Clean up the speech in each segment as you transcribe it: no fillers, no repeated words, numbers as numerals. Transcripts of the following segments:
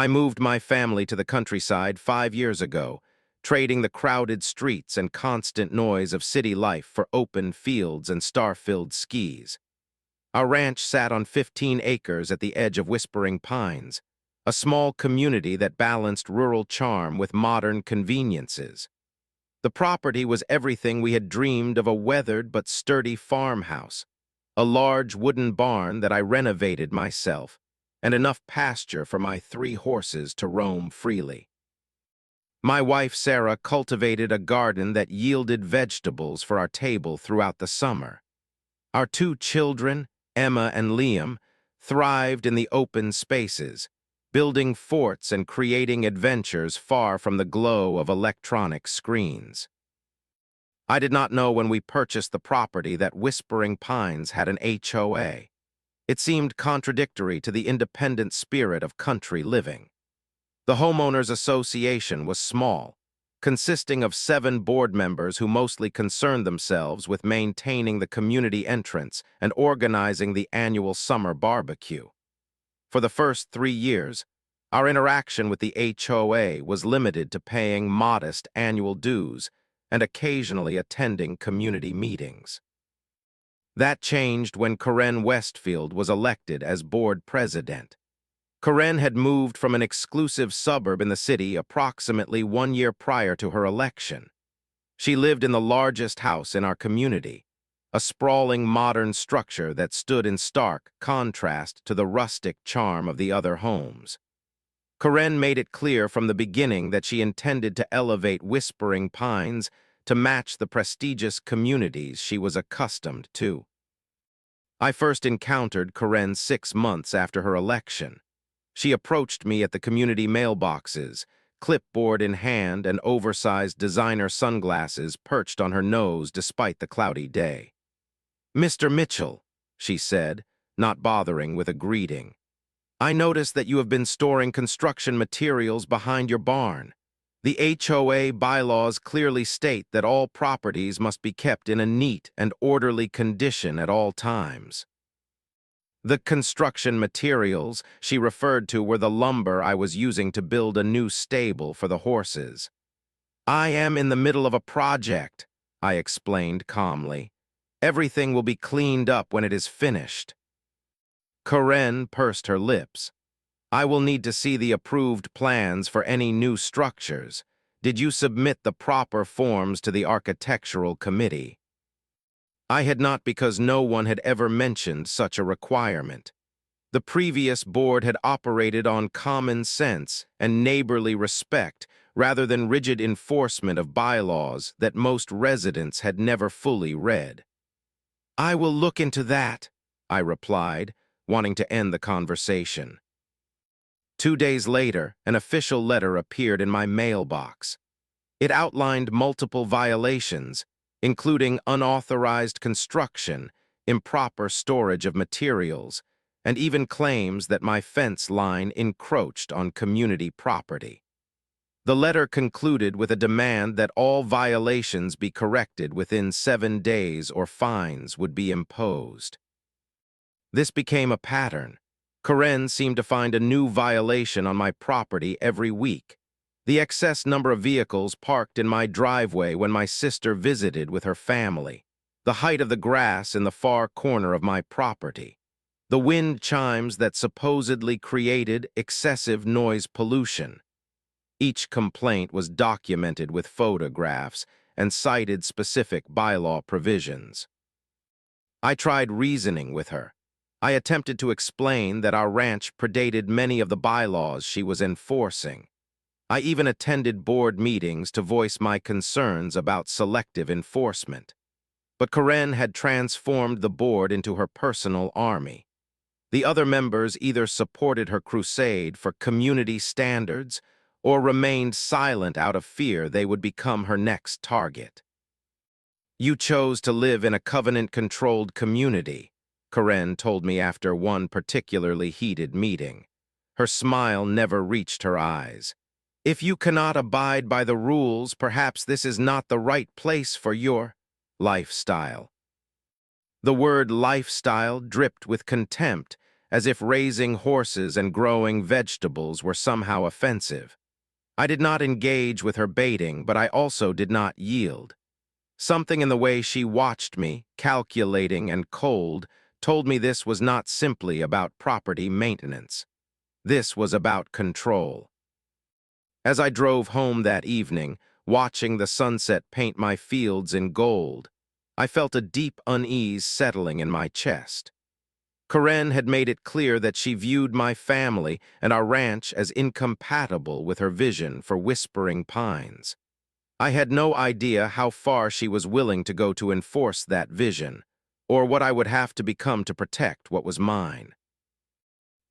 I moved my family to the countryside 5 years ago, trading the crowded streets and constant noise of city life for open fields and star-filled skis. Our ranch sat on 15 acres at the edge of Whispering Pines, a small community that balanced rural charm with modern conveniences. The property was everything we had dreamed of: a weathered but sturdy farmhouse, a large wooden barn that I renovated myself, and enough pasture for my 3 horses to roam freely. My wife Sarah cultivated a garden that yielded vegetables for our table throughout the summer. Our 2 children, Emma and Liam, thrived in the open spaces, building forts and creating adventures far from the glow of electronic screens. I did not know when we purchased the property that Whispering Pines had an HOA. It seemed contradictory to the independent spirit of country living. The homeowners association was small, consisting of 7 board members who mostly concerned themselves with maintaining the community entrance and organizing the annual summer barbecue. For the first 3 years, our interaction with the HOA was limited to paying modest annual dues and occasionally attending community meetings. That changed when Karen Westfield was elected as board president. Karen had moved from an exclusive suburb in the city approximately 1 year prior to her election. She lived in the largest house in our community, a sprawling modern structure that stood in stark contrast to the rustic charm of the other homes. Karen made it clear from the beginning that she intended to elevate Whispering Pines to match the prestigious communities she was accustomed to. I first encountered Karen 6 months after her election. She approached me at the community mailboxes, clipboard in hand and oversized designer sunglasses perched on her nose despite the cloudy day. "Mr. Mitchell," she said, not bothering with a greeting, "I notice that you have been storing construction materials behind your barn. The HOA bylaws clearly state that all properties must be kept in a neat and orderly condition at all times." The construction materials she referred to were the lumber I was using to build a new stable for the horses. "I am in the middle of a project," I explained calmly. "Everything will be cleaned up when it is finished." Karen pursed her lips. "I will need to see the approved plans for any new structures. Did you submit the proper forms to the architectural committee?" I had not, because no one had ever mentioned such a requirement. The previous board had operated on common sense and neighborly respect rather than rigid enforcement of bylaws that most residents had never fully read. "I will look into that," I replied, wanting to end the conversation. 2 days later, an official letter appeared in my mailbox. It outlined multiple violations, including unauthorized construction, improper storage of materials, and even claims that my fence line encroached on community property. The letter concluded with a demand that all violations be corrected within 7 days or fines would be imposed. This became a pattern. Karen seemed to find a new violation on my property every week. The excess number of vehicles parked in my driveway when my sister visited with her family, the height of the grass in the far corner of my property, the wind chimes that supposedly created excessive noise pollution. Each complaint was documented with photographs and cited specific bylaw provisions. I tried reasoning with her. I attempted to explain that our ranch predated many of the bylaws she was enforcing. I even attended board meetings to voice my concerns about selective enforcement. But Karen had transformed the board into her personal army. The other members either supported her crusade for community standards or remained silent out of fear they would become her next target. "You chose to live in a covenant-controlled community," Karen told me after one particularly heated meeting. Her smile never reached her eyes. "If you cannot abide by the rules, perhaps this is not the right place for your lifestyle." The word lifestyle dripped with contempt as if raising horses and growing vegetables were somehow offensive. I did not engage with her baiting, but I also did not yield. Something in the way she watched me, calculating and cold, told me this was not simply about property maintenance. This was about control. As I drove home that evening, watching the sunset paint my fields in gold, I felt a deep unease settling in my chest. Karen had made it clear that she viewed my family and our ranch as incompatible with her vision for Whispering Pines. I had no idea how far she was willing to go to enforce that vision, or what I would have to become to protect what was mine.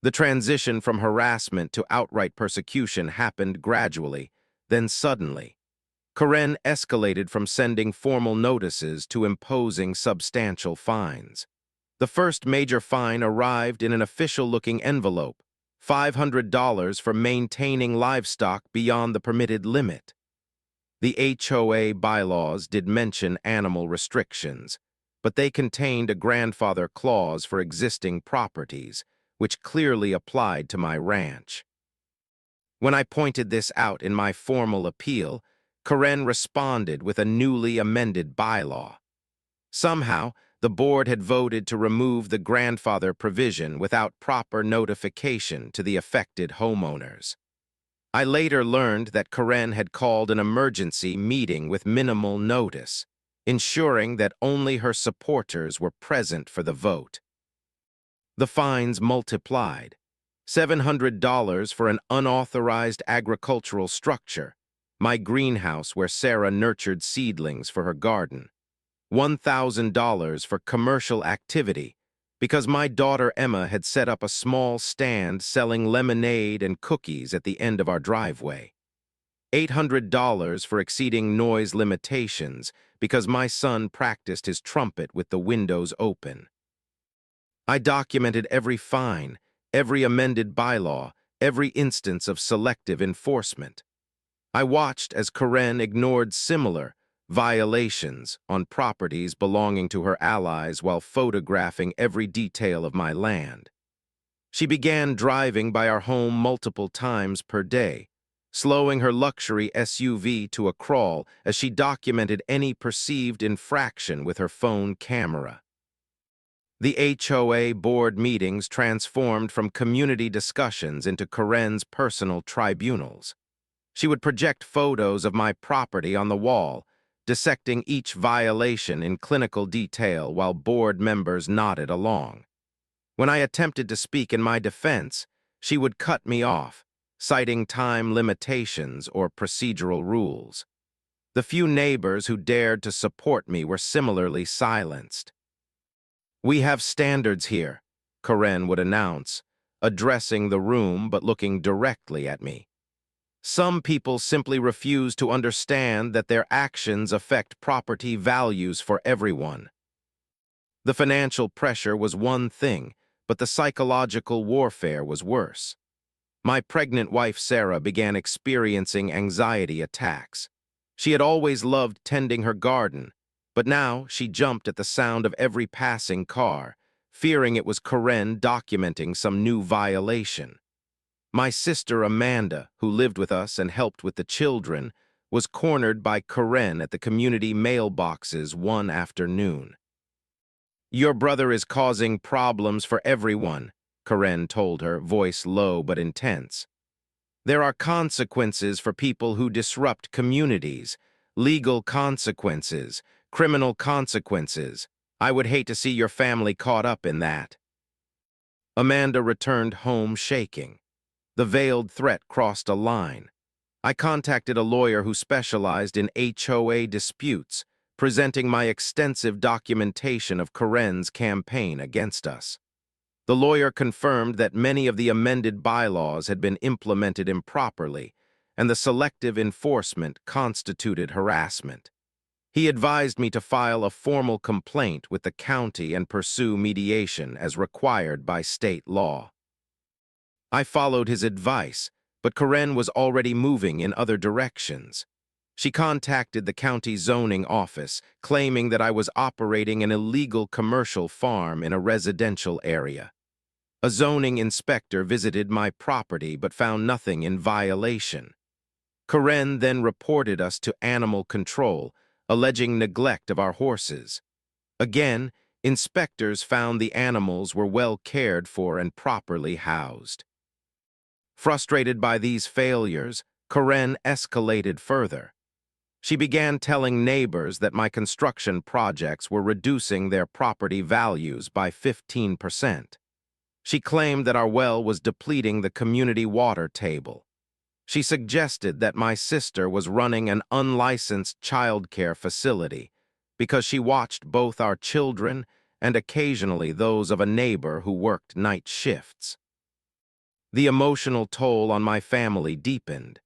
The transition from harassment to outright persecution happened gradually, then suddenly. Karen escalated from sending formal notices to imposing substantial fines. The first major fine arrived in an official-looking envelope, $500 for maintaining livestock beyond the permitted limit. The HOA bylaws did mention animal restrictions, but they contained a grandfather clause for existing properties, which clearly applied to my ranch. When I pointed this out in my formal appeal, Karen responded with a newly amended bylaw. Somehow, the board had voted to remove the grandfather provision without proper notification to the affected homeowners. I later learned that Karen had called an emergency meeting with minimal notice, ensuring that only her supporters were present for the vote. The fines multiplied. $700 for an unauthorized agricultural structure, my greenhouse where Sarah nurtured seedlings for her garden. $1,000 for commercial activity, because my daughter Emma had set up a small stand selling lemonade and cookies at the end of our driveway. $800 for exceeding noise limitations, because my son practiced his trumpet with the windows open. I documented every fine, every amended bylaw, every instance of selective enforcement. I watched as Karen ignored similar violations on properties belonging to her allies while photographing every detail of my land. She began driving by our home multiple times per day, slowing her luxury SUV to a crawl as she documented any perceived infraction with her phone camera. The HOA board meetings transformed from community discussions into Karen's personal tribunals. She would project photos of my property on the wall, dissecting each violation in clinical detail while board members nodded along. When I attempted to speak in my defense, she would cut me off, citing time limitations or procedural rules. The few neighbors who dared to support me were similarly silenced. "We have standards here," Karen would announce, addressing the room but looking directly at me. Some people simply refuse to understand that their actions affect property values for everyone. The financial pressure was one thing, but the psychological warfare was worse. My pregnant wife Sarah began experiencing anxiety attacks. She had always loved tending her garden, but now she jumped at the sound of every passing car, fearing it was Karen documenting some new violation. My sister Amanda, who lived with us and helped with the children, was cornered by Karen at the community mailboxes one afternoon. "Your brother is causing problems for everyone," Karen told her, voice low but intense. "There are consequences for people who disrupt communities, legal consequences, criminal consequences. I would hate to see your family caught up in that." Amanda returned home shaking. The veiled threat crossed a line. I contacted a lawyer who specialized in HOA disputes, presenting my extensive documentation of Karen's campaign against us. The lawyer confirmed that many of the amended bylaws had been implemented improperly, and the selective enforcement constituted harassment. He advised me to file a formal complaint with the county and pursue mediation as required by state law. I followed his advice, but Karen was already moving in other directions. She contacted the county zoning office, claiming that I was operating an illegal commercial farm in a residential area. A zoning inspector visited my property but found nothing in violation. Karen then reported us to animal control, alleging neglect of our horses. Again, inspectors found the animals were well cared for and properly housed. Frustrated by these failures, Karen escalated further. She began telling neighbors that my construction projects were reducing their property values by 15%. She claimed that our well was depleting the community water table. She suggested that my sister was running an unlicensed childcare facility because she watched both our children and occasionally those of a neighbor who worked night shifts. The emotional toll on my family deepened.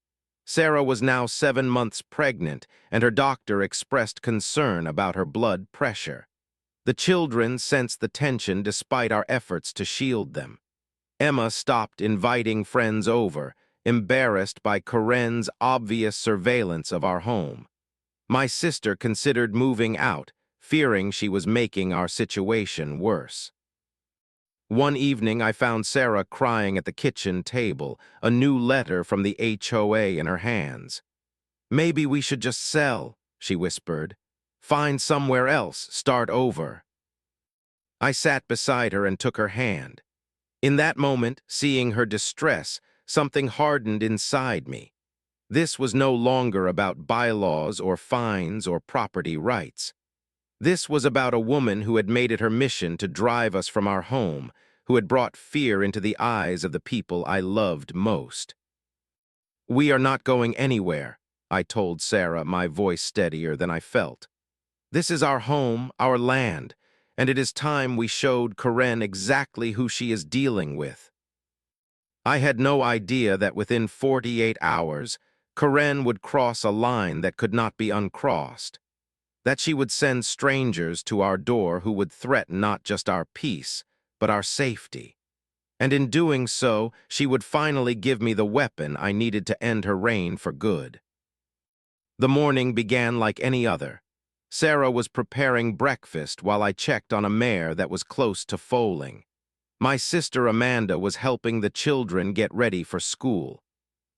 Sarah was now 7 months pregnant, and her doctor expressed concern about her blood pressure. The children sensed the tension despite our efforts to shield them. Emma stopped inviting friends over, embarrassed by Karen's obvious surveillance of our home. My sister considered moving out, fearing she was making our situation worse. One evening, I found Sarah crying at the kitchen table, a new letter from the HOA in her hands. "Maybe we should just sell," she whispered. "Find somewhere else, start over." I sat beside her and took her hand. In that moment, seeing her distress, something hardened inside me. This was no longer about bylaws or fines or property rights. This was about a woman who had made it her mission to drive us from our home, who had brought fear into the eyes of the people I loved most. "We are not going anywhere," I told Sarah, my voice steadier than I felt. "This is our home, our land, and it is time we showed Karen exactly who she is dealing with." I had no idea that within 48 hours, Karen would cross a line that could not be uncrossed, that she would send strangers to our door who would threaten not just our peace, but our safety. And in doing so, she would finally give me the weapon I needed to end her reign for good. The morning began like any other. Sarah was preparing breakfast while I checked on a mare that was close to foaling. My sister Amanda was helping the children get ready for school.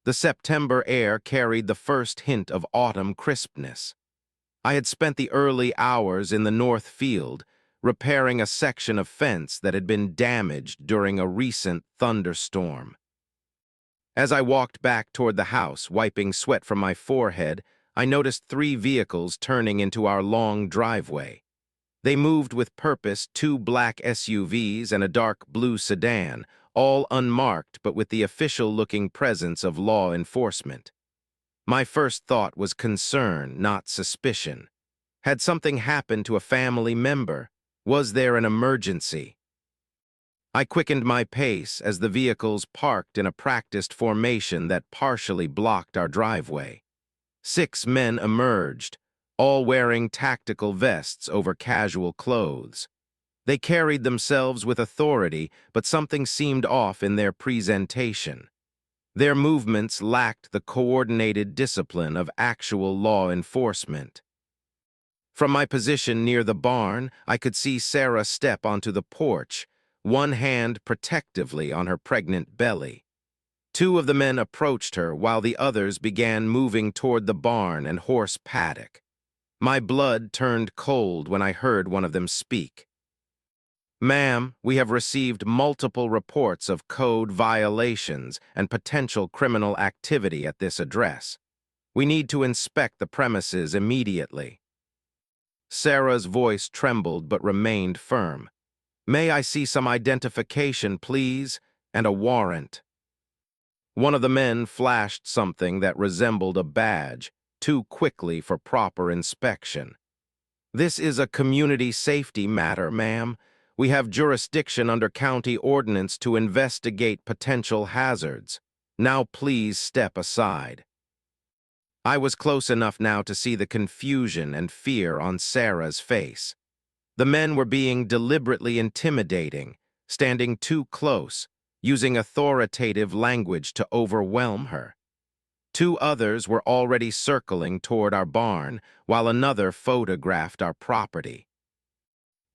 The September air carried the first hint of autumn crispness. I had spent the early hours in the north field, repairing a section of fence that had been damaged during a recent thunderstorm. As I walked back toward the house, wiping sweat from my forehead, I noticed 3 vehicles turning into our long driveway. They moved with purpose, 2 black SUVs and a dark blue sedan, all unmarked but with the official-looking presence of law enforcement. My first thought was concern, not suspicion. Had something happened to a family member? Was there an emergency? I quickened my pace as the vehicles parked in a practiced formation that partially blocked our driveway. 6 men emerged, all wearing tactical vests over casual clothes. They carried themselves with authority, but something seemed off in their presentation. Their movements lacked the coordinated discipline of actual law enforcement. From my position near the barn, I could see Sarah step onto the porch, one hand protectively on her pregnant belly. 2 of the men approached her while the others began moving toward the barn and horse paddock. My blood turned cold when I heard one of them speak. "Ma'am, we have received multiple reports of code violations and potential criminal activity at this address. We need to inspect the premises immediately." Sarah's voice trembled but remained firm. "May I see some identification, please, and a warrant?" One of the men flashed something that resembled a badge, too quickly for proper inspection. "This is a community safety matter, ma'am. We have jurisdiction under county ordinance to investigate potential hazards. Now please step aside." I was close enough now to see the confusion and fear on Sarah's face. The men were being deliberately intimidating, standing too close, using authoritative language to overwhelm her. 2 others were already circling toward our barn, while another photographed our property.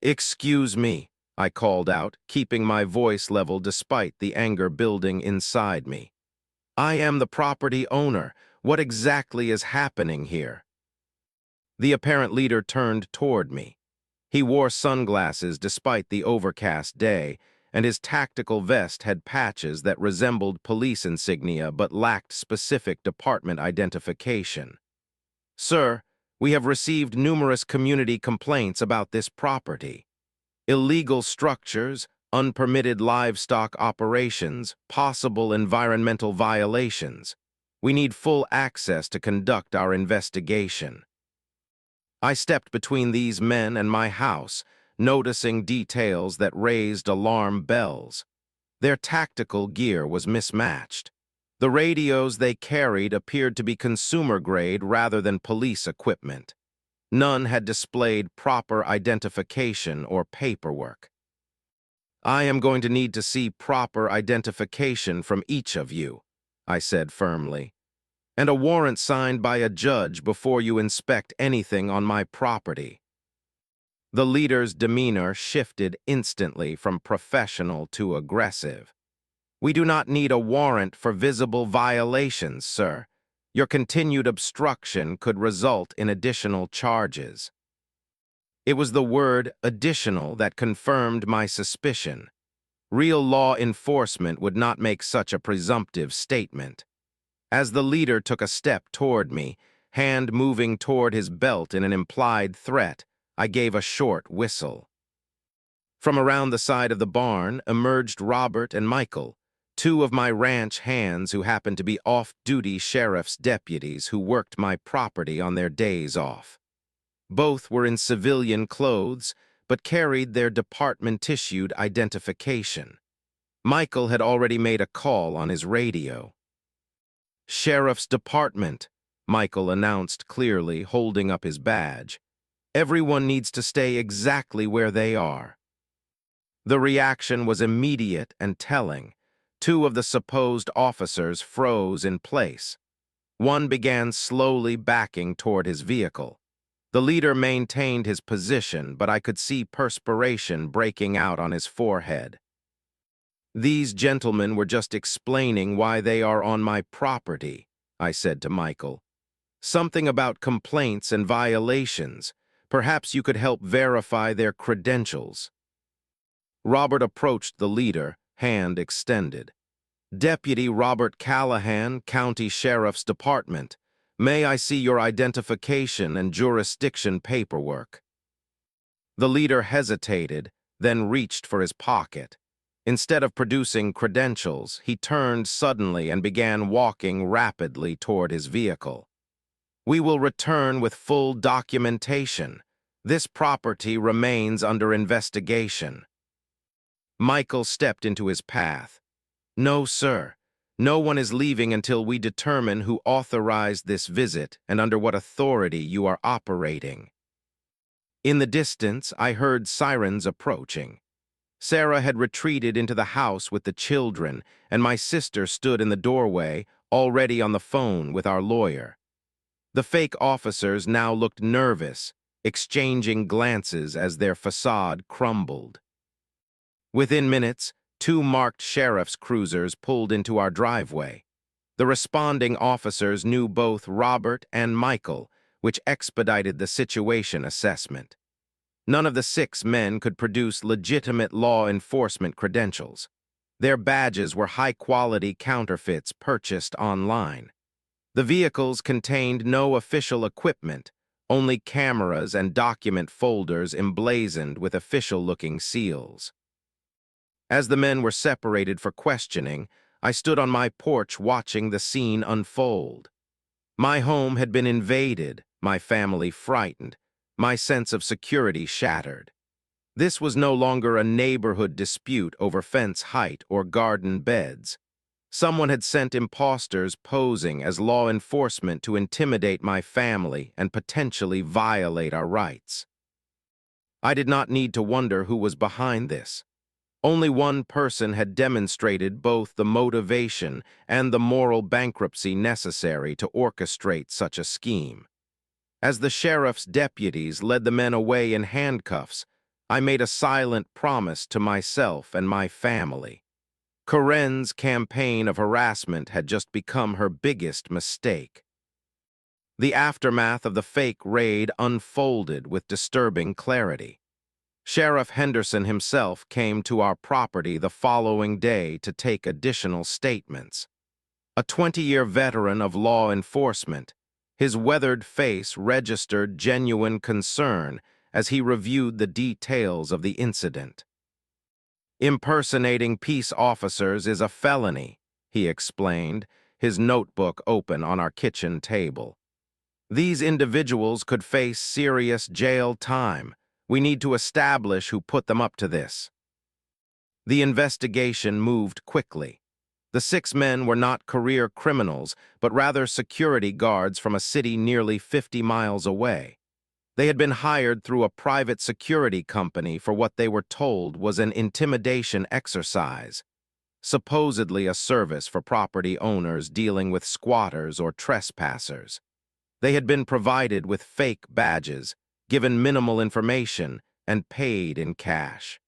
"Excuse me," I called out, keeping my voice level despite the anger building inside me. I am the property owner. What exactly is happening here? The apparent leader turned toward me. He wore sunglasses despite the overcast day, and his tactical vest had patches that resembled police insignia but lacked specific department identification. Sir, we have received numerous community complaints about this property. Illegal structures, unpermitted livestock operations, possible environmental violations. We need full access to conduct our investigation. I stepped between these men and my house, noticing details that raised alarm bells. Their tactical gear was mismatched. The radios they carried appeared to be consumer-grade rather than police equipment. None had displayed proper identification or paperwork. I am going to need to see proper identification from each of you, I said firmly, and a warrant signed by a judge before you inspect anything on my property. The leader's demeanor shifted instantly from professional to aggressive. We do not need a warrant for visible violations, sir. Your continued obstruction could result in additional charges. It was the word additional that confirmed my suspicion. Real law enforcement would not make such a presumptive statement. As the leader took a step toward me, hand moving toward his belt in an implied threat, I gave a short whistle. From around the side of the barn emerged Robert and Michael, two of my ranch hands who happened to be off-duty sheriff's deputies who worked my property on their days off. Both were in civilian clothes, but carried their department-issued identification. Michael had already made a call on his radio. "Sheriff's Department," Michael announced clearly, holding up his badge. "Everyone needs to stay exactly where they are." The reaction was immediate and telling. Two of the supposed officers froze in place. One began slowly backing toward his vehicle. The leader maintained his position, but I could see perspiration breaking out on his forehead. "These gentlemen were just explaining why they are on my property," I said to Michael. "Something about complaints and violations. Perhaps you could help verify their credentials." Robert approached the leader, hand extended. "Deputy Robert Callahan, County Sheriff's Department. May I see your identification and jurisdiction paperwork?" The leader hesitated, then reached for his pocket. Instead of producing credentials, he turned suddenly and began walking rapidly toward his vehicle. "We will return with full documentation. This property remains under investigation." Michael stepped into his path. "No, sir. No one is leaving until we determine who authorized this visit and under what authority you are operating." In the distance, I heard sirens approaching. Sarah had retreated into the house with the children, and my sister stood in the doorway, already on the phone with our lawyer. The fake officers now looked nervous, exchanging glances as their facade crumbled. Within minutes, two marked sheriff's cruisers pulled into our driveway. The responding officers knew both Robert and Michael, which expedited the situation assessment. None of the 6 men could produce legitimate law enforcement credentials. Their badges were high-quality counterfeits purchased online. The vehicles contained no official equipment, only cameras and document folders emblazoned with official-looking seals. As the men were separated for questioning, I stood on my porch watching the scene unfold. My home had been invaded, my family frightened, my sense of security shattered. This was no longer a neighborhood dispute over fence height or garden beds. Someone had sent imposters posing as law enforcement to intimidate my family and potentially violate our rights. I did not need to wonder who was behind this. Only one person had demonstrated both the motivation and the moral bankruptcy necessary to orchestrate such a scheme. As the sheriff's deputies led the men away in handcuffs, I made a silent promise to myself and my family. Corinne's campaign of harassment had just become her biggest mistake. The aftermath of the fake raid unfolded with disturbing clarity. Sheriff Henderson himself came to our property the following day to take additional statements. A 20-year veteran of law enforcement, his weathered face registered genuine concern as he reviewed the details of the incident. Impersonating peace officers is a felony, he explained, his notebook open on our kitchen table. These individuals could face serious jail time. We need to establish who put them up to this. The investigation moved quickly. The 6 men were not career criminals, but rather security guards from a city nearly 50 miles away. They had been hired through a private security company for what they were told was an intimidation exercise, supposedly a service for property owners dealing with squatters or trespassers. They had been provided with fake badges, given minimal information, and paid in cash.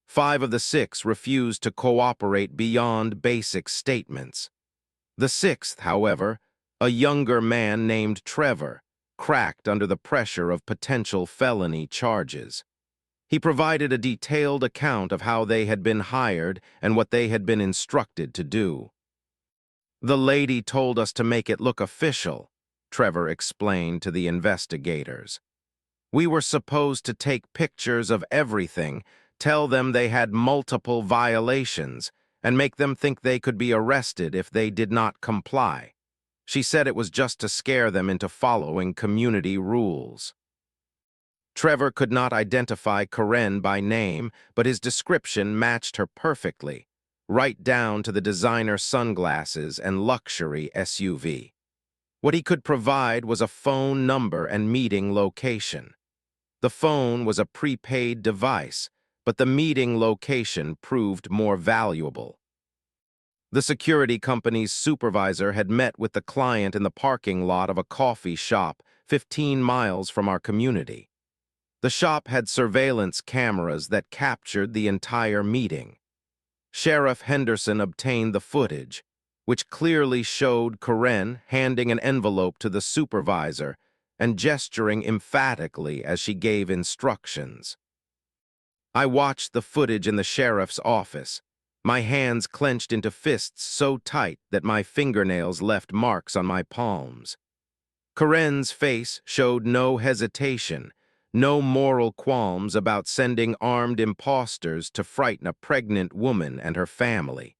5 of the 6 refused to cooperate beyond basic statements. The 6th, however, a younger man named Trevor, cracked under the pressure of potential felony charges. He provided a detailed account of how they had been hired and what they had been instructed to do. "The lady told us to make it look official," Trevor explained to the investigators. "We were supposed to take pictures of everything, tell them they had multiple violations, and make them think they could be arrested if they did not comply. She said it was just to scare them into following community rules." Trevor could not identify Corinne by name, but his description matched her perfectly, right down to the designer sunglasses and luxury SUV. What he could provide was a phone number and meeting location. The phone was a prepaid device, but the meeting location proved more valuable. The security company's supervisor had met with the client in the parking lot of a coffee shop 15 miles from our community. The shop had surveillance cameras that captured the entire meeting. Sheriff Henderson obtained the footage, which clearly showed Corinne handing an envelope to the supervisor and gesturing emphatically as she gave instructions. I watched the footage in the sheriff's office, my hands clenched into fists so tight that my fingernails left marks on my palms. Corinne's face showed no hesitation, no moral qualms about sending armed imposters to frighten a pregnant woman and her family.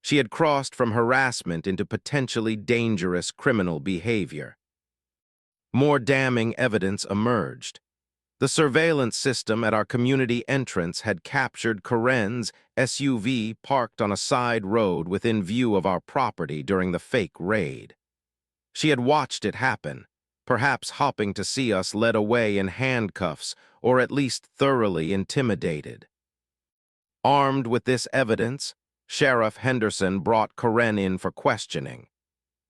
She had crossed from harassment into potentially dangerous criminal behavior. More damning evidence emerged. The surveillance system at our community entrance had captured Corinne's SUV parked on a side road within view of our property during the fake raid. She had watched it happen, perhaps hopping to see us led away in handcuffs or at least thoroughly intimidated. Armed with this evidence, Sheriff Henderson brought Corinne in for questioning.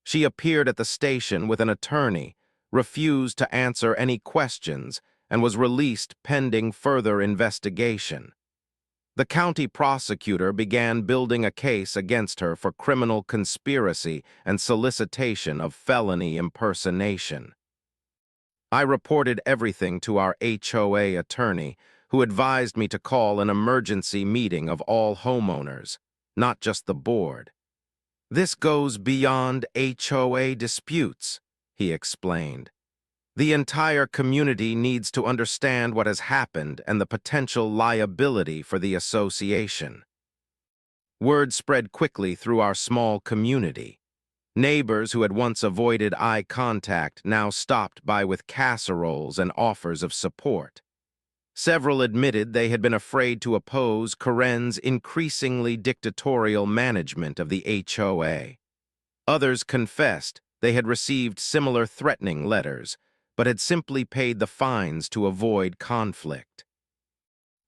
She appeared at the station with an attorney, refused to answer any questions, and was released pending further investigation. The county prosecutor began building a case against her for criminal conspiracy and solicitation of felony impersonation. I reported everything to our HOA attorney, who advised me to call an emergency meeting of all homeowners, not just the board. "This goes beyond HOA disputes," he explained. "The entire community needs to understand what has happened and the potential liability for the association." Word spread quickly through our small community. Neighbors who had once avoided eye contact now stopped by with casseroles and offers of support. Several admitted they had been afraid to oppose Corinne's increasingly dictatorial management of the HOA. Others confessed they had received similar threatening letters, but had simply paid the fines to avoid conflict.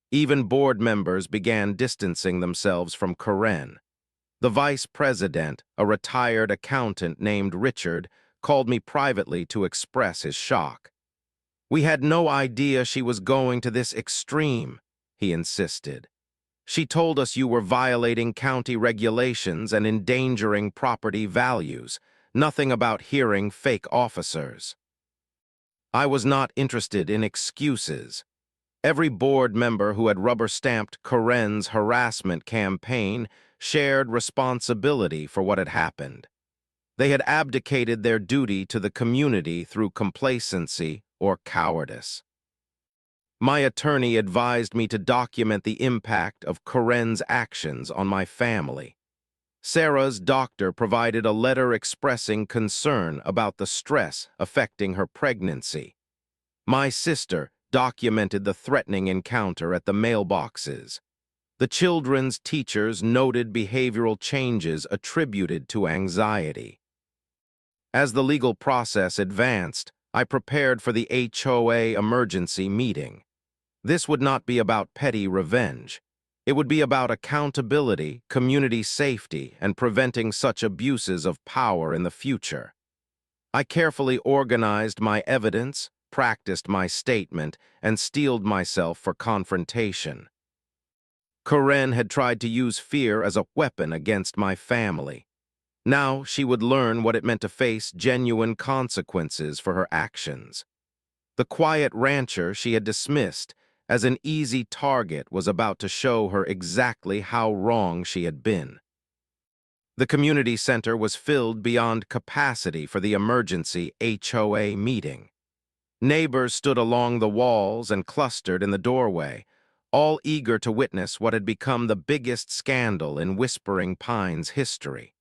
Even board members began distancing themselves from Corinne. The vice president, a retired accountant named Richard, called me privately to express his shock. "We had no idea she was going to this extreme," he insisted. "She told us you were violating county regulations and endangering property values. Nothing about hearing fake officers." I was not interested in excuses. Every board member who had rubber-stamped Karen's harassment campaign shared responsibility for what had happened. They had abdicated their duty to the community through complacency or cowardice. My attorney advised me to document the impact of Karen's actions on my family. Sarah's doctor provided a letter expressing concern about the stress affecting her pregnancy. My sister documented the threatening encounter at the mailboxes. The children's teachers noted behavioral changes attributed to anxiety. As the legal process advanced, I prepared for the HOA emergency meeting. This would not be about petty revenge. It would be about accountability, community safety, and preventing such abuses of power in the future. I carefully organized my evidence, practiced my statement, and steeled myself for confrontation. Karen had tried to use fear as a weapon against my family. Now she would learn what it meant to face genuine consequences for her actions. The quiet rancher she had dismissed as an easy target was about to show her exactly how wrong she had been. The community center was filled beyond capacity for the emergency HOA meeting. Neighbors stood along the walls and clustered in the doorway, all eager to witness what had become the biggest scandal in Whispering Pines history.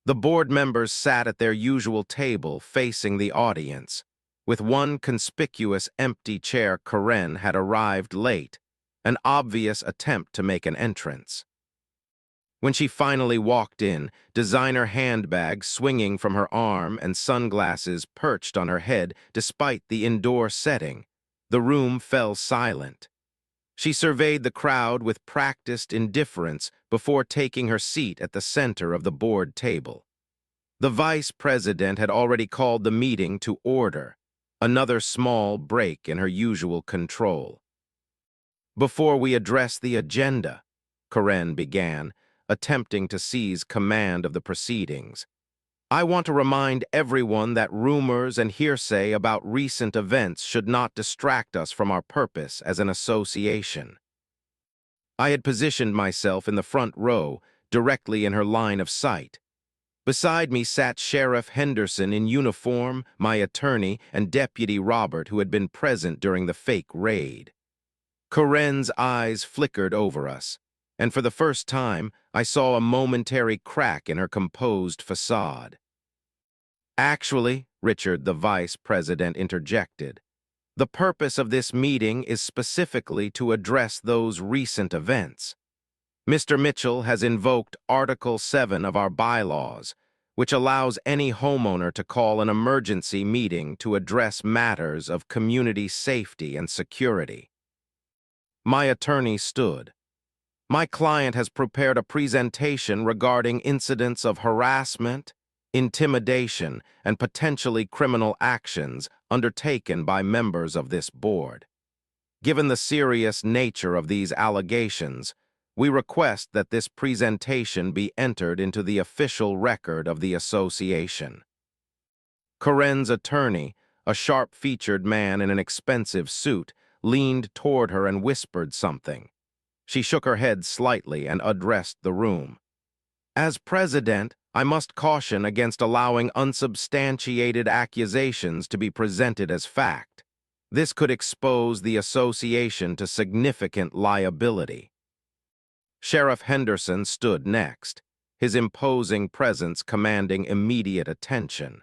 The board members sat at their usual table facing the audience. With one conspicuous empty chair, Karen had arrived late, an obvious attempt to make an entrance. When she finally walked in, designer handbags swinging from her arm and sunglasses perched on her head despite the indoor setting, the room fell silent. She surveyed the crowd with practiced indifference before taking her seat at the center of the board table. The vice president had already called the meeting to order, another small break in her usual control. "Before we address the agenda," Karen began, attempting to seize command of the proceedings, "I want to remind everyone that rumors and hearsay about recent events should not distract us from our purpose as an association." I had positioned myself in the front row, directly in her line of sight. Beside me sat Sheriff Henderson in uniform, my attorney, and Deputy Robert, who had been present during the fake raid. Karen's eyes flickered over us, and for the first time, I saw a momentary crack in her composed facade. "Actually," Richard, the vice president, interjected, "the purpose of this meeting is specifically to address those recent events. Mr. Mitchell has invoked Article 7 of our bylaws, which allows any homeowner to call an emergency meeting to address matters of community safety and security." My attorney stood. "My client has prepared a presentation regarding incidents of harassment, intimidation, and potentially criminal actions undertaken by members of this board. Given the serious nature of these allegations, we request that this presentation be entered into the official record of the association." Karen's attorney, a sharp-featured man in an expensive suit, leaned toward her and whispered something. She shook her head slightly and addressed the room. "As president, I must caution against allowing unsubstantiated accusations to be presented as fact. This could expose the association to significant liability." Sheriff Henderson stood next, his imposing presence commanding immediate attention.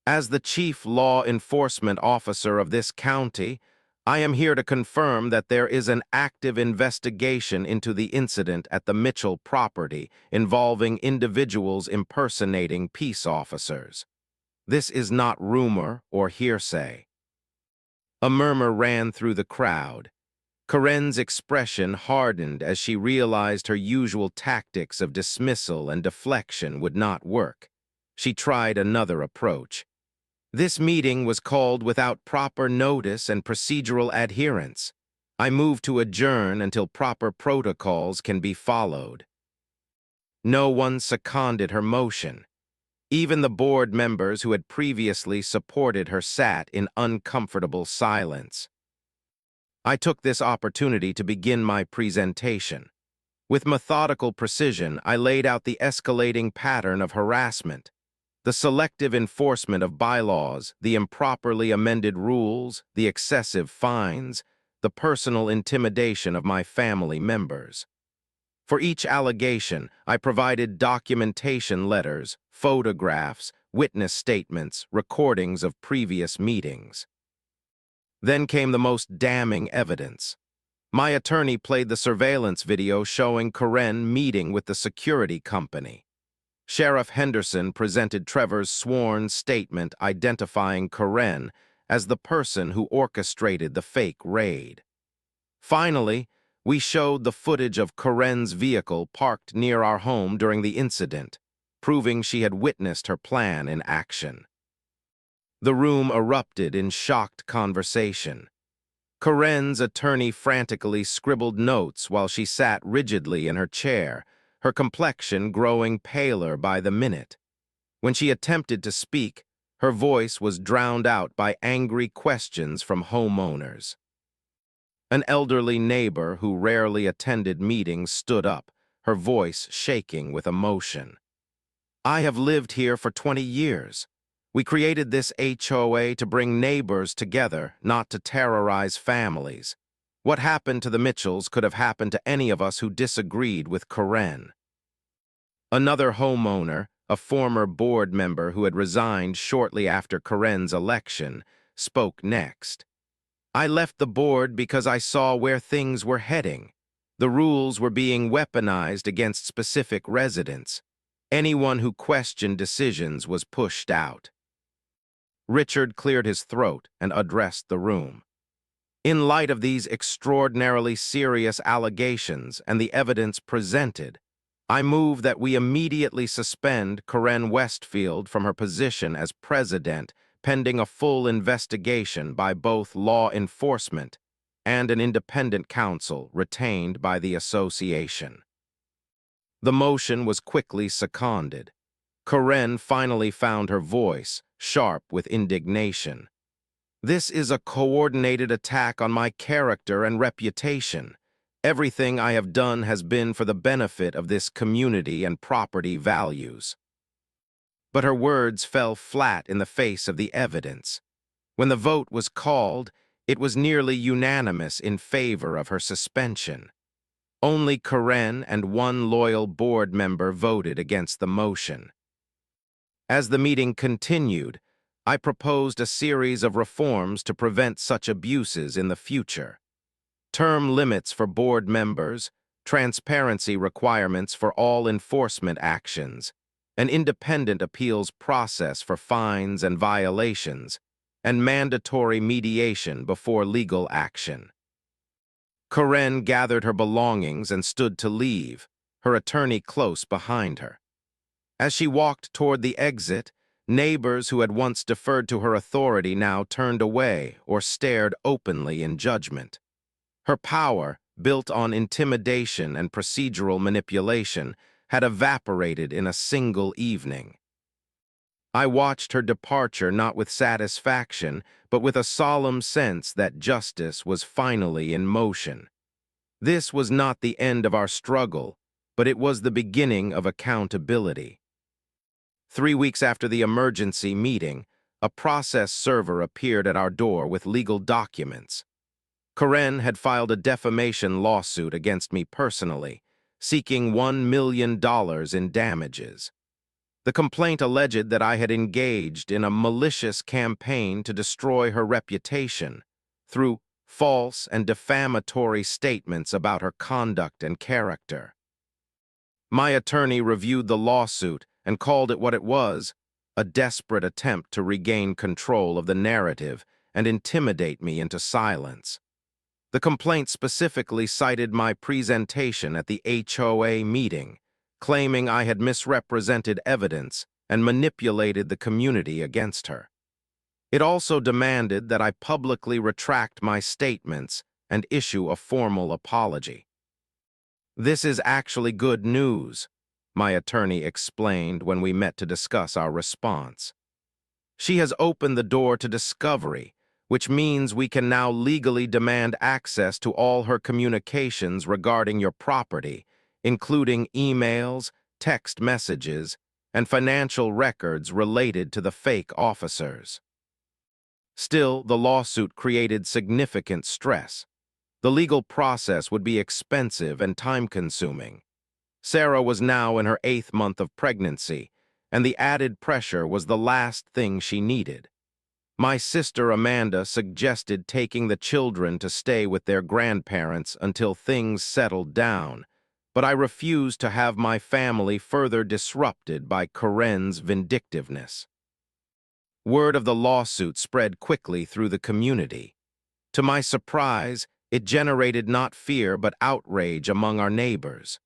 "As the chief law enforcement officer of this county, I am here to confirm that there is an active investigation into the incident at the Mitchell property involving individuals impersonating peace officers. This is not rumor or hearsay." A murmur ran through the crowd. Karen's expression hardened as she realized her usual tactics of dismissal and deflection would not work. She tried another approach. This meeting was called without proper notice and procedural adherence. I move to adjourn until proper protocols can be followed. No one seconded her motion. Even the board members who had previously supported her sat in uncomfortable silence. I took this opportunity to begin my presentation. With methodical precision, I laid out the escalating pattern of harassment, the selective enforcement of bylaws, the improperly amended rules, the excessive fines, the personal intimidation of my family members. For each allegation, I provided documentation letters, photographs, witness statements, recordings of previous meetings. Then came the most damning evidence. My attorney played the surveillance video showing Karen meeting with the security company. Sheriff Henderson presented Trevor's sworn statement identifying Karen as the person who orchestrated the fake raid. Finally, we showed the footage of Karen's vehicle parked near our home during the incident, proving she had witnessed her plan in action. The room erupted in shocked conversation. Karen's attorney frantically scribbled notes while she sat rigidly in her chair, her complexion growing paler by the minute. When she attempted to speak, her voice was drowned out by angry questions from homeowners. An elderly neighbor who rarely attended meetings stood up, her voice shaking with emotion. "I have lived here for 20 years. We created this HOA to bring neighbors together, not to terrorize families. What happened to the Mitchells could have happened to any of us who disagreed with Karen." Another homeowner, a former board member who had resigned shortly after Karen's election, spoke next. "I left the board because I saw where things were heading. The rules were being weaponized against specific residents. Anyone who questioned decisions was pushed out." Richard cleared his throat and addressed the room. "In light of these extraordinarily serious allegations and the evidence presented, I move that we immediately suspend Karen Westfield from her position as president pending a full investigation by both law enforcement and an independent counsel retained by the association." The motion was quickly seconded. Karen finally found her voice, sharp with indignation. "This is a coordinated attack on my character and reputation. Everything I have done has been for the benefit of this community and property values." But her words fell flat in the face of the evidence. When the vote was called, it was nearly unanimous in favor of her suspension. Only Karen and one loyal board member voted against the motion. As the meeting continued, I proposed a series of reforms to prevent such abuses in the future. Term limits for board members, transparency requirements for all enforcement actions, an independent appeals process for fines and violations, and mandatory mediation before legal action. Karen gathered her belongings and stood to leave, her attorney close behind her. As she walked toward the exit, neighbors who had once deferred to her authority now turned away or stared openly in judgment. Her power, built on intimidation and procedural manipulation, had evaporated in a single evening. I watched her departure not with satisfaction, but with a solemn sense that justice was finally in motion. This was not the end of our struggle, but it was the beginning of accountability. 3 weeks after the emergency meeting, a process server appeared at our door with legal documents. Karen had filed a defamation lawsuit against me personally, seeking $1 million in damages. The complaint alleged that I had engaged in a malicious campaign to destroy her reputation through false and defamatory statements about her conduct and character. My attorney reviewed the lawsuit and called it what it was, a desperate attempt to regain control of the narrative and intimidate me into silence. The complaint specifically cited my presentation at the HOA meeting, claiming I had misrepresented evidence and manipulated the community against her. It also demanded that I publicly retract my statements and issue a formal apology. "This is actually good news," my attorney explained when we met to discuss our response. "She has opened the door to discovery, which means we can now legally demand access to all her communications regarding your property, including emails, text messages, and financial records related to the fake officers." Still, the lawsuit created significant stress. The legal process would be expensive and time-consuming. Sarah was now in her 8th month of pregnancy, and the added pressure was the last thing she needed. My sister Amanda suggested taking the children to stay with their grandparents until things settled down, but I refused to have my family further disrupted by Karen's vindictiveness. Word of the lawsuit spread quickly through the community. To my surprise, it generated not fear but outrage among our neighbors.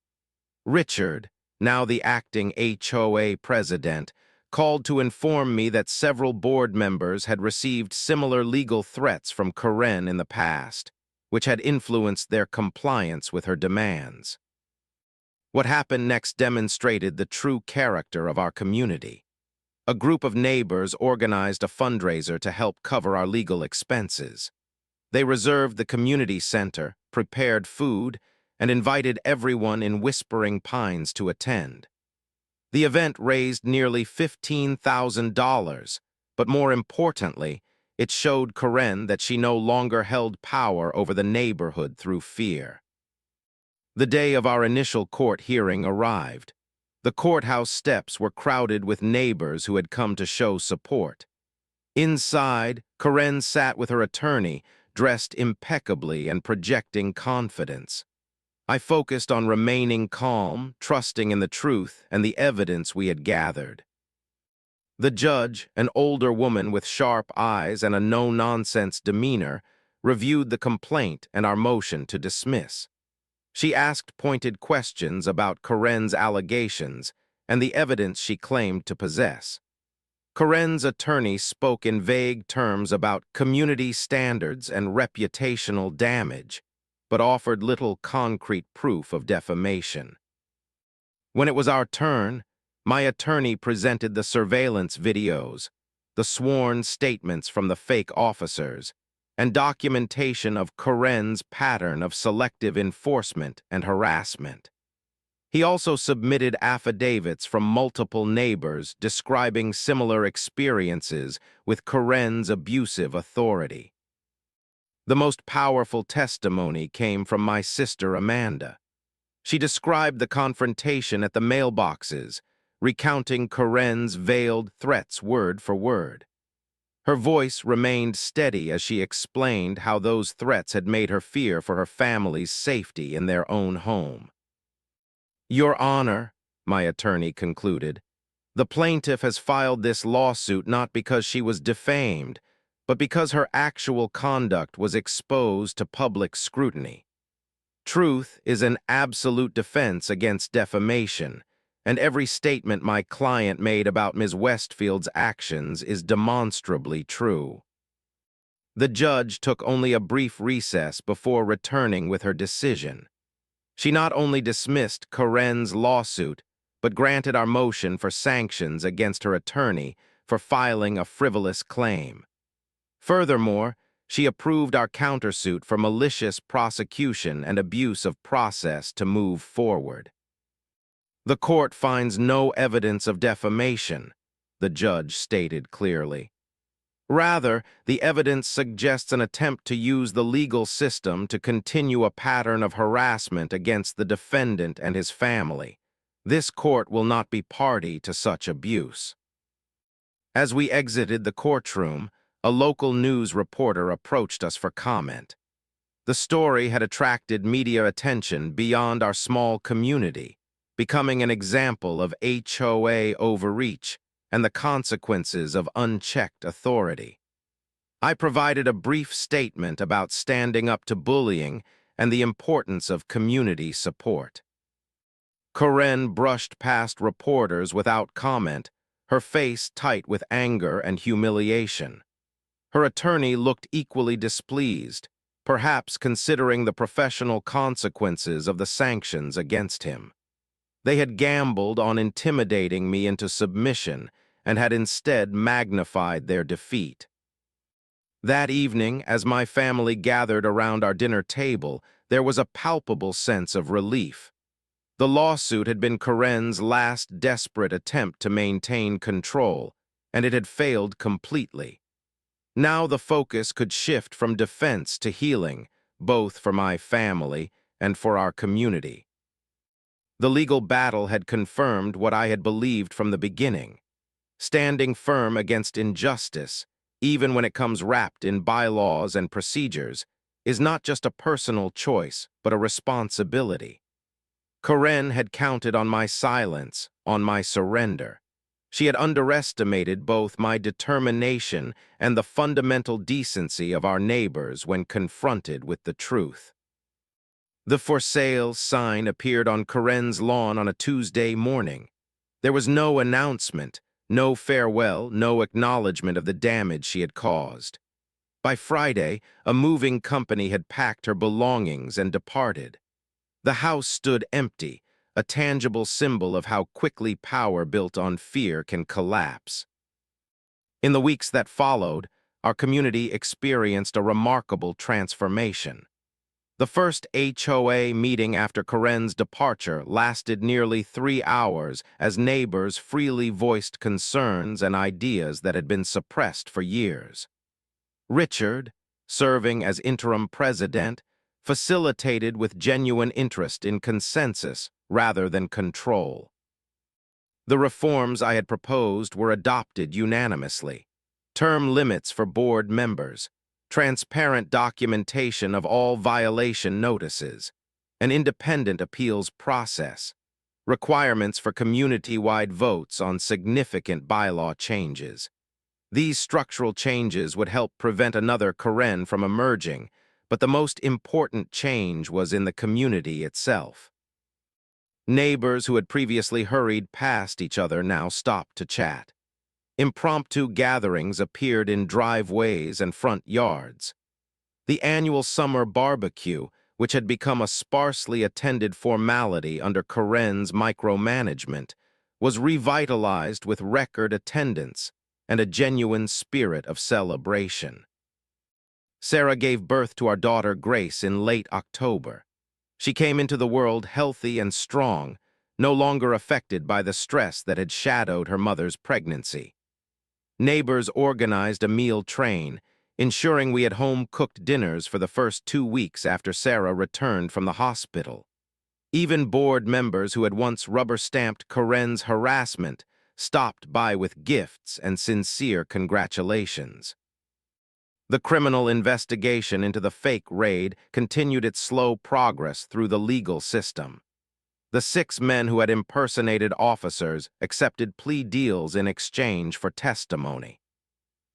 Richard, now the acting HOA president, called to inform me that several board members had received similar legal threats from Karen in the past, which had influenced their compliance with her demands. What happened next demonstrated the true character of our community. A group of neighbors organized a fundraiser to help cover our legal expenses. They reserved the community center, prepared food, and invited everyone in Whispering Pines to attend. The event raised nearly $15,000, but more importantly, it showed Karen that she no longer held power over the neighborhood through fear. The day of our initial court hearing arrived. The courthouse steps were crowded with neighbors who had come to show support. Inside, Karen sat with her attorney, dressed impeccably and projecting confidence. I focused on remaining calm, trusting in the truth and the evidence we had gathered. The judge, an older woman with sharp eyes and a no-nonsense demeanor, reviewed the complaint and our motion to dismiss. She asked pointed questions about Karen's allegations and the evidence she claimed to possess. Karen's attorney spoke in vague terms about community standards and reputational damage, but offered little concrete proof of defamation. When it was our turn, my attorney presented the surveillance videos, the sworn statements from the fake officers, and documentation of Karen's pattern of selective enforcement and harassment. He also submitted affidavits from multiple neighbors describing similar experiences with Karen's abusive authority. The most powerful testimony came from my sister Amanda. She described the confrontation at the mailboxes, recounting Karen's veiled threats word for word. Her voice remained steady as she explained how those threats had made her fear for her family's safety in their own home. "Your Honor," my attorney concluded, "the plaintiff has filed this lawsuit not because she was defamed, but because her actual conduct was exposed to public scrutiny. Truth is an absolute defense against defamation, and every statement my client made about Ms. Westfield's actions is demonstrably true." The judge took only a brief recess before returning with her decision. She not only dismissed Karen's lawsuit, but granted our motion for sanctions against her attorney for filing a frivolous claim. Furthermore, she approved our countersuit for malicious prosecution and abuse of process to move forward. "The court finds no evidence of defamation," the judge stated clearly. "Rather, the evidence suggests an attempt to use the legal system to continue a pattern of harassment against the defendant and his family. This court will not be party to such abuse." As we exited the courtroom, a local news reporter approached us for comment. The story had attracted media attention beyond our small community, becoming an example of HOA overreach and the consequences of unchecked authority. I provided a brief statement about standing up to bullying and the importance of community support. Karen brushed past reporters without comment, her face tight with anger and humiliation. Her attorney looked equally displeased, perhaps considering the professional consequences of the sanctions against him. They had gambled on intimidating me into submission and had instead magnified their defeat. That evening, as my family gathered around our dinner table, there was a palpable sense of relief. The lawsuit had been Karen's last desperate attempt to maintain control, and it had failed completely. Now the focus could shift from defense to healing, both for my family and for our community. The legal battle had confirmed what I had believed from the beginning. Standing firm against injustice, even when it comes wrapped in bylaws and procedures, is not just a personal choice, but a responsibility. Karen had counted on my silence, on my surrender. She had underestimated both my determination and the fundamental decency of our neighbors when confronted with the truth. The for sale sign appeared on Karen's lawn on a Tuesday morning. There was no announcement, no farewell, no acknowledgement of the damage she had caused. By Friday, a moving company had packed her belongings and departed. The house stood empty, a tangible symbol of how quickly power built on fear can collapse. In the weeks that followed, our community experienced a remarkable transformation. The first HOA meeting after Karen's departure lasted nearly 3 hours as neighbors freely voiced concerns and ideas that had been suppressed for years. Richard, serving as interim president, facilitated with genuine interest in consensus rather than control. The reforms I had proposed were adopted unanimously. Term limits for board members, transparent documentation of all violation notices, an independent appeals process, requirements for community-wide votes on significant bylaw changes. These structural changes would help prevent another Karen from emerging, but the most important change was in the community itself. Neighbors who had previously hurried past each other now stopped to chat. Impromptu gatherings appeared in driveways and front yards. The annual summer barbecue, which had become a sparsely attended formality under Karen's micromanagement, was revitalized with record attendance and a genuine spirit of celebration. Sarah gave birth to our daughter Grace in late October. She came into the world healthy and strong, no longer affected by the stress that had shadowed her mother's pregnancy. Neighbors organized a meal train, ensuring we had home-cooked dinners for the first 2 weeks after Sarah returned from the hospital. Even board members who had once rubber-stamped Karen's harassment stopped by with gifts and sincere congratulations. The criminal investigation into the fake raid continued its slow progress through the legal system. The 6 men who had impersonated officers accepted plea deals in exchange for testimony.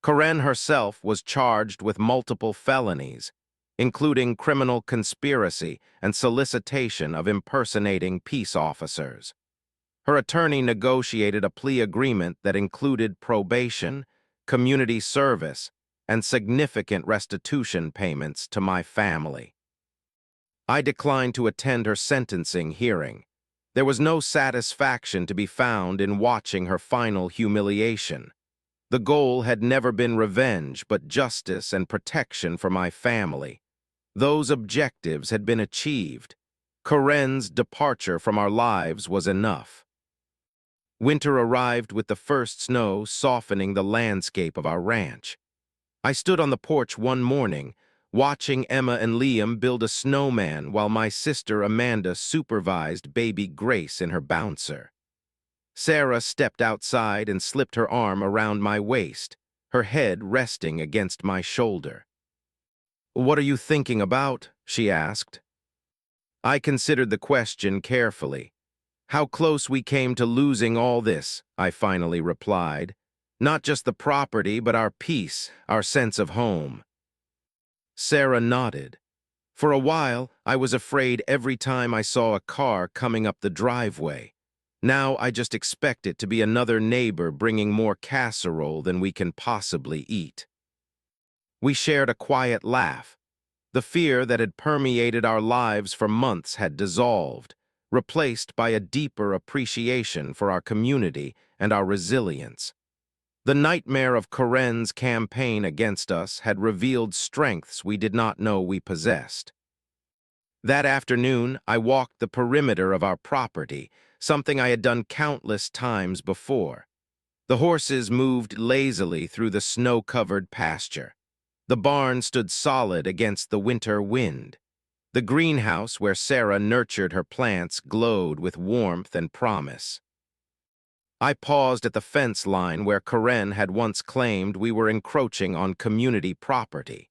Karen herself was charged with multiple felonies, including criminal conspiracy and solicitation of impersonating peace officers. Her attorney negotiated a plea agreement that included probation, community service, and significant restitution payments to my family. I declined to attend her sentencing hearing. There was no satisfaction to be found in watching her final humiliation. The goal had never been revenge, but justice and protection for my family. Those objectives had been achieved. Karen's departure from our lives was enough. Winter arrived with the first snow softening the landscape of our ranch. I stood on the porch one morning, watching Emma and Liam build a snowman while my sister Amanda supervised baby Grace in her bouncer. Sarah stepped outside and slipped her arm around my waist, her head resting against my shoulder. "What are you thinking about?" she asked. I considered the question carefully. "How close we came to losing all this," I finally replied. "Not just the property, but our peace, our sense of home." Sarah nodded. For a while, I was afraid every time I saw a car coming up the driveway. Now I just expect it to be another neighbor bringing more casserole than we can possibly eat. We shared a quiet laugh. The fear that had permeated our lives for months had dissolved, replaced by a deeper appreciation for our community and our resilience. The nightmare of Karen's campaign against us had revealed strengths we did not know we possessed. That afternoon, I walked the perimeter of our property, something I had done countless times before. The horses moved lazily through the snow-covered pasture. The barn stood solid against the winter wind. The greenhouse where Sarah nurtured her plants glowed with warmth and promise. I paused at the fence line where Karen had once claimed we were encroaching on community property.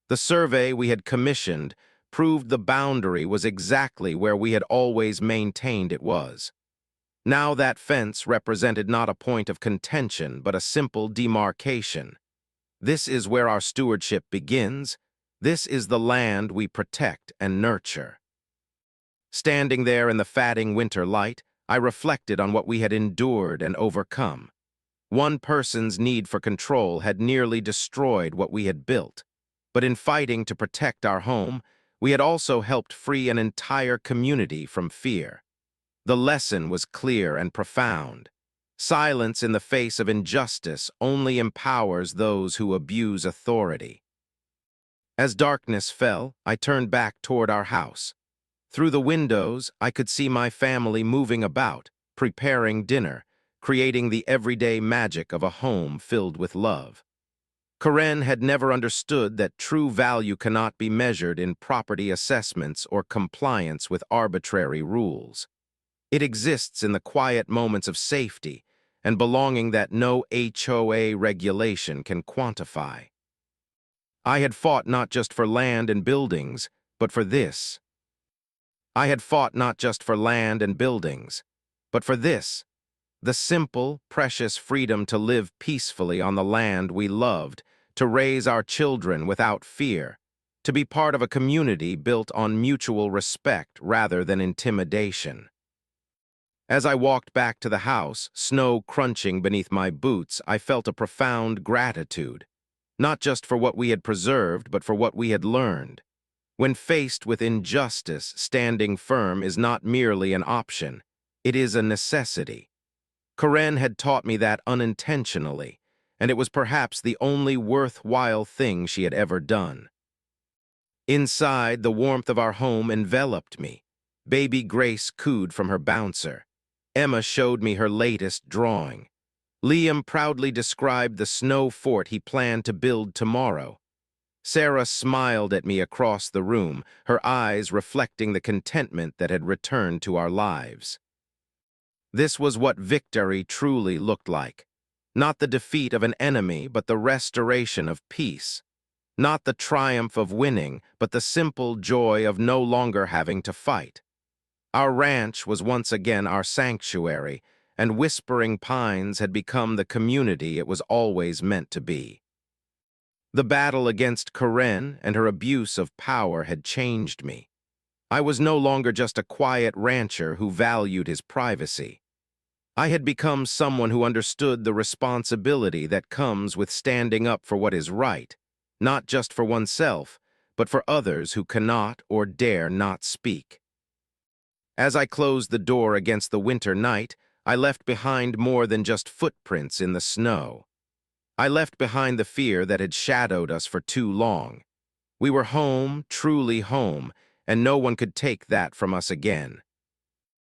The survey we had commissioned proved the boundary was exactly where we had always maintained it was. Now that fence represented not a point of contention, but a simple demarcation. This is where our stewardship begins. This is the land we protect and nurture. Standing there in the fatting winter light, I reflected on what we had endured and overcome. One person's need for control had nearly destroyed what we had built. But in fighting to protect our home, we had also helped free an entire community from fear. The lesson was clear and profound. Silence in the face of injustice only empowers those who abuse authority. As darkness fell, I turned back toward our house. Through the windows, I could see my family moving about, preparing dinner, creating the everyday magic of a home filled with love. Karen had never understood that true value cannot be measured in property assessments or compliance with arbitrary rules. It exists in the quiet moments of safety and belonging that no HOA regulation can quantify. I had fought not just for land and buildings, but for this. I had fought not just for land and buildings, but for this, the simple, precious freedom to live peacefully on the land we loved, to raise our children without fear, to be part of a community built on mutual respect rather than intimidation. As I walked back to the house, snow crunching beneath my boots, I felt a profound gratitude, not just for what we had preserved, but for what we had learned. When faced with injustice, standing firm is not merely an option, it is a necessity. Karen had taught me that unintentionally, and it was perhaps the only worthwhile thing she had ever done. Inside, the warmth of our home enveloped me. Baby Grace cooed from her bouncer. Emma showed me her latest drawing. Liam proudly described the snow fort he planned to build tomorrow. Sarah smiled at me across the room, her eyes reflecting the contentment that had returned to our lives. This was what victory truly looked like. Not the defeat of an enemy, but the restoration of peace. Not the triumph of winning, but the simple joy of no longer having to fight. Our ranch was once again our sanctuary, and Whispering Pines had become the community it was always meant to be. The battle against Karen and her abuse of power had changed me. I was no longer just a quiet rancher who valued his privacy. I had become someone who understood the responsibility that comes with standing up for what is right, not just for oneself, but for others who cannot or dare not speak. As I closed the door against the winter night, I left behind more than just footprints in the snow. I left behind the fear that had shadowed us for too long. We were home, truly home, and no one could take that from us again.